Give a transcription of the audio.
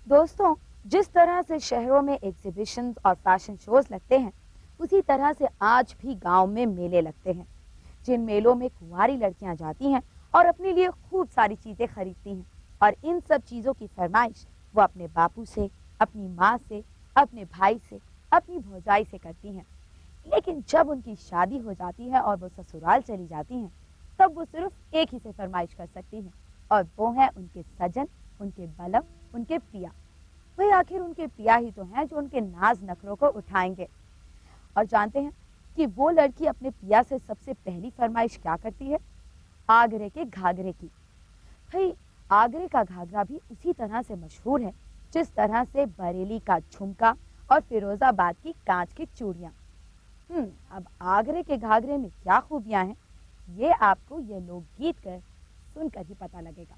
दोस्तों, जिस तरह से शहरों में एग्जीबिशंस और फैशन शोज लगते हैं, उसी तरह से आज भी गांव में मेले लगते हैं, जिन मेलों में कुंवारी लड़कियां जाती हैं और अपने लिए खूब सारी चीजें खरीदती हैं। और इन सब चीजों की फरमाइश वो अपने बापू से, अपनी माँ से, अपने भाई से, अपनी भौजाई से करती हैं। लेकिन जब उनकी शादी हो जाती है और वो ससुराल चली जाती हैं, तब वो सिर्फ एक ही से फरमाइश कर सकती हैं, और वो है उनके सजन, उनके बलम, उनके पिया। वही आखिर उनके पिया ही तो हैं जो उनके नाज नखरों को उठाएंगे। और जानते हैं कि वो लड़की अपने पिया से सबसे पहली फरमाइश क्या करती है? आगरे के घाघरे की। भाई, आगरे का घाघरा भी उसी तरह से मशहूर है जिस तरह से बरेली का झुमका और फिरोजाबाद की कांच की चूड़ियां। अब आगरे के घाघरे में क्या खूबियां हैं, ये आपको ये लोकगीत कर सुनकर ही पता लगेगा।